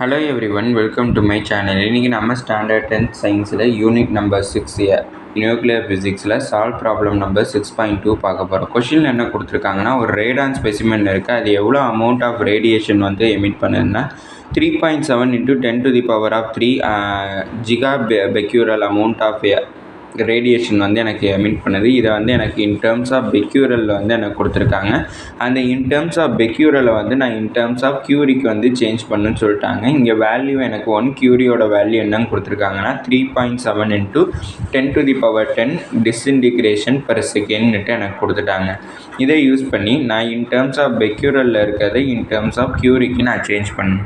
Hello everyone, welcome to my channel. இன்னைக்கு நம்ம standard 10th சயின்ஸில் யூனிட் நம்பர் 6 நியூக்ளியர் ஃபிசிக்ஸில் சால்வ் ப்ராப்ளம் நம்பர் 6.2 பார்க்க போகிறோம். கொஷினில் என்ன கொடுத்துருக்காங்கன்னா, ஒரு ரேடான் ஸ்பெசிமென் இருக்குது. அது எவ்வளோ அமௌண்ட் ஆஃப் ரேடியேஷன் வந்து எமிட் பண்ணுதுன்னா 3.7 into 10 to the power of 3 giga becquerel amount of radiation வந்து எனக்கு எமிட் பண்ணுது. இதை வந்து எனக்கு இன் டேர்ம்ஸ் ஆஃப் பெக்யூரலில் வந்து எனக்கு கொடுத்துருக்காங்க. அந்த இன் டேர்ம்ஸ் ஆஃப் பெக்யூரலை வந்து நான் இன் டேர்ம்ஸ் ஆஃப் கியூரிக்கு வந்து சேஞ்ச் பண்ணுன்னு சொல்லிட்டாங்க. இங்கே வேல்யூ எனக்கு 1 கியூரியோட வேல்யூ என்னன்னு கொடுத்துருக்காங்கன்னா 3.7 into 10 to the power 10 disintegration per செகண்ட்னுட்டு எனக்கு கொடுத்துட்டாங்க. இதை யூஸ் பண்ணி நான் இன் டேர்ம்ஸ் ஆஃப் பெக்யூரலில் இருக்கிறத இன் டேர்ம்ஸ் ஆஃப் கியூரிக்கு நான் சேஞ்ச் பண்ணேன்.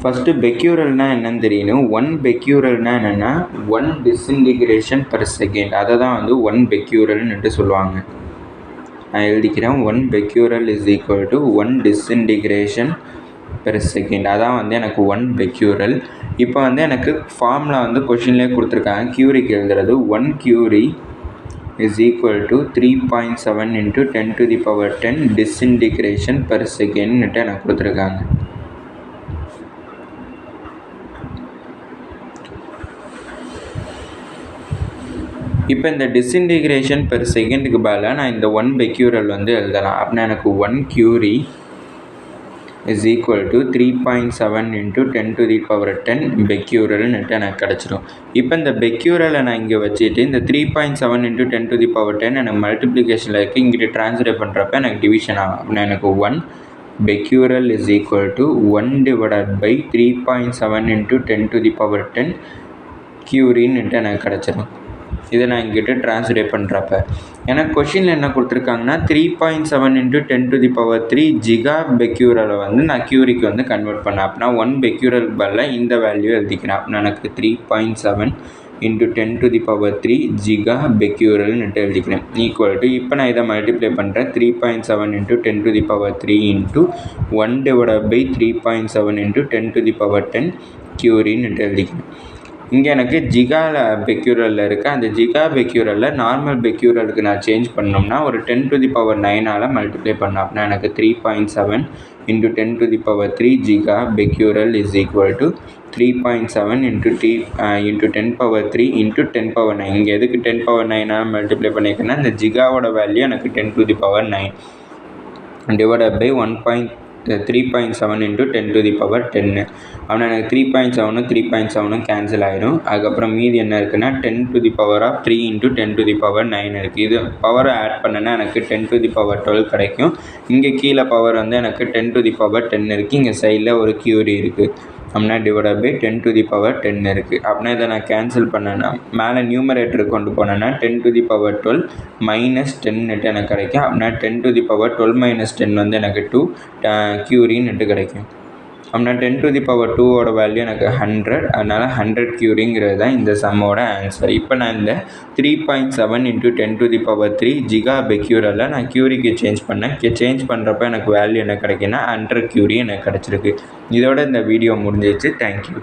ஃபஸ்ட்டு பெக்யூரல்னால் என்னென்னு தெரியணும். 1 பெக்யூரல்னால் என்னென்னா 1 டிஸ்இன்டிகிரேஷன் பெர் செகண்ட். அதை தான் வந்து 1 பெக்யூரல்னுட்டு சொல்லுவாங்க. நான் எழுதிக்கிறேன். 1 becquerel is equal to 1 disintegration per second. அதான் வந்து எனக்கு 1 பெக்யூரல். இப்போ வந்து எனக்கு ஃபார்முலா வந்து கொஷின்லேயே கொடுத்துருக்காங்க. கியூரிக்கு எழுதுறது 1 curie is equal to 3.7 into 10 to the power 10 disintegration per செகண்ட்னுட்டு எனக்கு கொடுத்துருக்காங்க. இப்போ இந்த டிஸ்இன்டிகிரேஷன் பெர் செகண்டுக்கு பதிலாக நான் இந்த 1 பெக்யூரல் வந்து எழுதலாம். அப்படின்னா எனக்கு 1 curie is equal to 3.7 into 10 to the power 10 பெக்யூரல்னுட்டு எனக்கு கிடச்சிடும். இப்போ இந்த பெக்யூரலை நான் இங்கே வச்சுட்டு இந்த 3.7 into 10 to the power 10 எனக்கு மல்டிப்ளிகேஷனில் இருக்குது. இங்கிட்ட ட்ரான்ஸ்லேட் பண்ணுறப்ப எனக்கு டிவிஷன் ஆகும். அப்படின்னா எனக்கு 1 becquerel is equal to 1 divided by 3.7 into 10 to the power 10 கியூரின்னுட்டு எனக்கு கிடச்சிடும். இதை நான் இங்கிட்ட ட்ரான்ஸ்லேட் பண்ணுறப்ப எனக்கு கொஷினில் என்ன கொடுத்துருக்காங்கன்னா 3.7 into 10 to the power 3 Zika பெக்யூரலை வந்து நான் கியூரிக்கு வந்து கன்வெர்ட் பண்ணேன். அப்படின்னா 1 பெக்யூரலுக்கு பதிலாக இந்த வேல்யூ எழுதிக்கிறேன். அப்படின்னா எனக்கு 3.7 into 10 to the power 3 Zika பெக்யூரல்னுட்டு எழுதிக்கிறேன். ஈக்குவல் டு இப்போ நான் இதை மல்டிப்ளை பண்ணுறேன். 3.7 into 10 to the power 3 into 1 divided by 3.7 into 10 to the power 10 கியூரின்னுட்டு எழுதிக்கிறேன். இங்கே எனக்கு ஜிகா பெக்யூரலில் இருக்குது. அந்த ஜிகா பெக்யூரலில் நார்மல் பெக்யூரலுக்கு நான் சேஞ்ச் பண்ணோம்னா ஒரு 10 to the power 9 மல்டிப்ளை பண்ணோம். அப்படின்னா எனக்கு 3.7 into 10 to the power 3 giga becquerel is equal to 3.7 into 10 power 3 into 10 power 9. இங்கே எதுக்கு 10 power 9 மல்டிப்ளை பண்ணியிருக்கேன்னா இந்த ஜிகாவோட வேல்யூ எனக்கு 10 to the power 9 divided by 3.7 into 10 to the power 10. அப்படின்னா எனக்கு 3.7 கேன்சல் ஆகிடும். அதுக்கப்புறம் மீதி என்ன இருக்குன்னா 10 to the power of 3 into 10 to the power 9 இருக்குது. இது பவரை ஆட் பண்ணனா எனக்கு 10 to the power 12 கிடைக்கும். இங்கே கீழே பவர் வந்து எனக்கு 10 to the power 10 இருக்குது. இங்கே சைடில் ஒரு கியூரி இருக்குது. அப்படின்னா divide by 10 to the power 10 இருக்குது. அப்படின்னா இதை நான் கேன்சல் பண்ணேன்னா மேலே நியூமரேட்டருக்கு கொண்டு போனேன்னா 10 to the power 12 minus 10 எனக்கு கிடைக்கும். அப்படின்னா 10 to the power 12 minus 10 வந்து எனக்கு 2 கியூரின்னுட்டு கிடைக்கும். அப்படின்னா 10 to the power 2 வேல்யூ எனக்கு 100. அதனால் 100 கியூரிங்கிறது தான் இந்த சம்மோட ஆன்சர். இப்போ நான் இந்த 3.7 into 10 to the power 3 Zika பெக்யூரலில் நான் கியூரிக்கு சேஞ்ச் பண்ணேன். சேஞ்ச் பண்ணுறப்ப எனக்கு வேல்யூ என்ன கிடைக்குன்னா 100 கியூரி எனக்கு கிடச்சிருக்கு. இதோட இந்த வீடியோ முடிஞ்சிச்சு. தேங்க்யூ.